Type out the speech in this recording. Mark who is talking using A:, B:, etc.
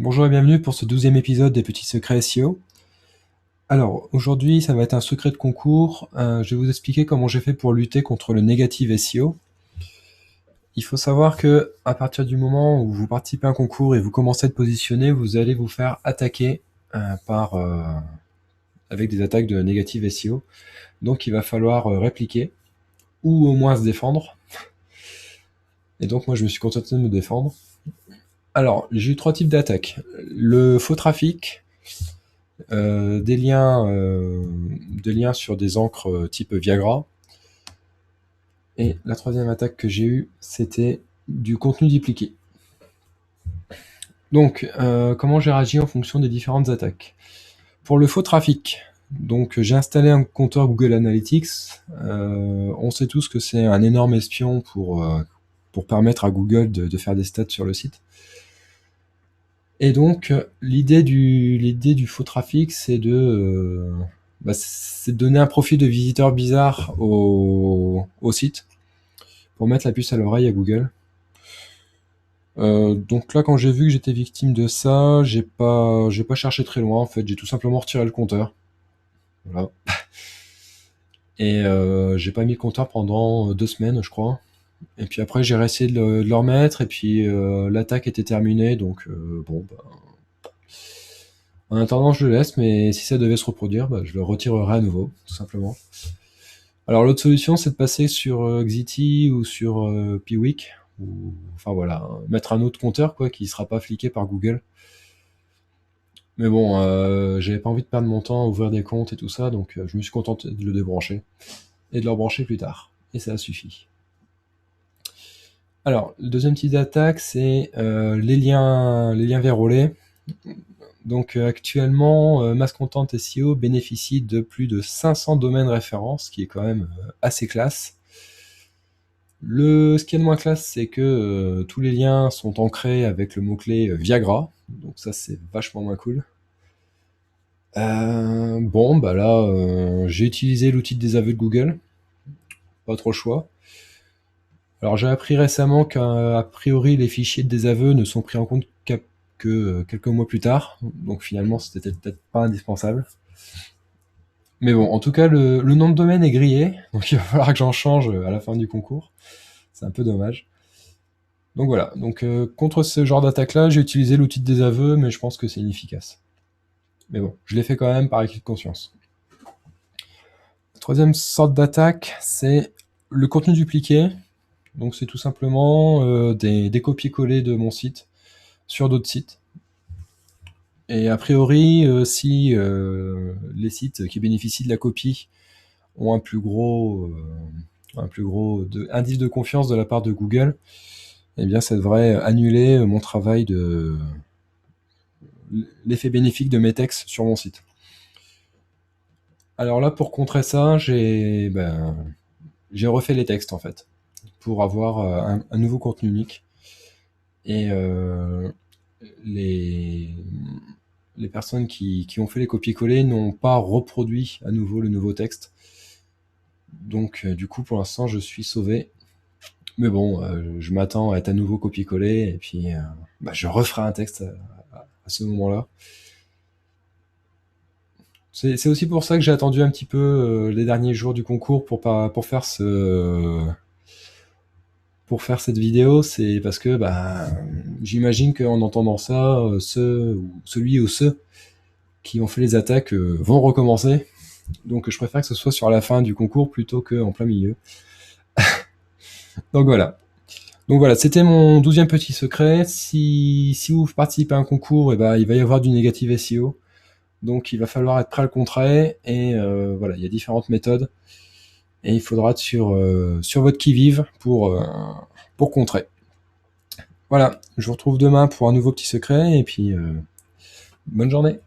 A: Bonjour et bienvenue pour ce 12e épisode des Petits Secrets SEO. Alors, aujourd'hui, ça va être un secret de concours. Je vais vous expliquer comment j'ai fait pour lutter contre le négatif SEO. Il faut savoir que à partir du moment où vous participez à un concours et vous commencez à être positionné, vous allez vous faire attaquer avec des attaques de négatif SEO. Donc, il va falloir répliquer ou au moins se défendre. Et donc, moi, je me suis contenté de me défendre. Alors, j'ai eu 3 types d'attaques. Le faux trafic, des liens sur des encres type Viagra. Et la 3e attaque que j'ai eue, c'était du contenu dupliqué. Donc, comment j'ai réagi en fonction des différentes attaques? Pour le faux trafic, donc j'ai installé un compteur Google Analytics. On sait tous que c'est un énorme espion pour permettre à Google de faire des stats sur le site. Et donc, l'idée du faux trafic, c'est de donner un profil de visiteur bizarre au site pour mettre la puce à l'oreille à Google. Donc là, quand j'ai vu que j'étais victime de ça, j'ai pas cherché très loin. En fait, j'ai tout simplement retiré le compteur. Voilà. Et j'ai pas mis le compteur pendant 2 semaines, je crois. Et puis après, j'ai réessayé de le remettre. Et puis l'attaque était terminée. Donc bon, bah, en attendant, je le laisse. Mais si ça devait se reproduire, bah, je le retirerai à nouveau, tout simplement. Alors l'autre solution, c'est de passer sur Xity ou sur Piwik. Ou, enfin voilà, mettre un autre compteur quoi, qui sera pas fliqué par Google. Mais bon, j'avais pas envie de perdre mon temps à ouvrir des comptes et tout ça, donc je me suis contenté de le débrancher et de le rebrancher plus tard. Et ça a suffi. Alors, le deuxième type d'attaque, c'est les liens vérolés. Donc actuellement, Mass Content SEO bénéficie de plus de 500 domaines références, ce qui est quand même assez classe. Ce qui est de moins classe, c'est que tous les liens sont ancrés avec le mot-clé Viagra, donc ça c'est vachement moins cool. Bon, bah là, j'ai utilisé l'outil de désaveu de Google, pas trop le choix. Alors j'ai appris récemment qu'a priori les fichiers de désaveu ne sont pris en compte que quelques mois plus tard, donc finalement c'était peut-être pas indispensable. Mais bon, en tout cas le nom de domaine est grillé, donc il va falloir que j'en change à la fin du concours. C'est un peu dommage. Donc voilà, donc contre ce genre d'attaque-là, j'ai utilisé l'outil de désaveu, mais je pense que c'est inefficace. Mais bon, je l'ai fait quand même par acquis de conscience. La troisième sorte d'attaque, c'est le contenu dupliqué. Donc c'est tout simplement des copier-coller de mon site sur d'autres sites. Et a priori, si les sites qui bénéficient de la copie ont un plus gros indice de confiance de la part de Google, eh bien ça devrait annuler mon travail de l'effet bénéfique de mes textes sur mon site. Alors là, pour contrer ça, j'ai refait les textes en fait, pour avoir un nouveau contenu unique. Et les personnes qui ont fait les copier-coller n'ont pas reproduit à nouveau le nouveau texte. Donc du coup, pour l'instant, je suis sauvé. Mais bon, je m'attends à être à nouveau copier-coller, et puis je referai un texte à ce moment-là. C'est aussi pour ça que j'ai attendu un petit peu les derniers jours du concours pour faire cette vidéo, c'est parce que j'imagine qu'en entendant ça, celui ou ceux qui ont fait les attaques vont recommencer. Donc je préfère que ce soit sur la fin du concours plutôt qu'en plein milieu. Donc voilà. C'était mon 12e petit secret. Si vous participez à un concours, il va y avoir du négatif SEO. Donc il va falloir être prêt à le contrer. Et voilà, il y a différentes méthodes. Et il faudra être sur votre qui-vive pour contrer. Voilà, je vous retrouve demain pour un nouveau petit secret. Et puis, bonne journée.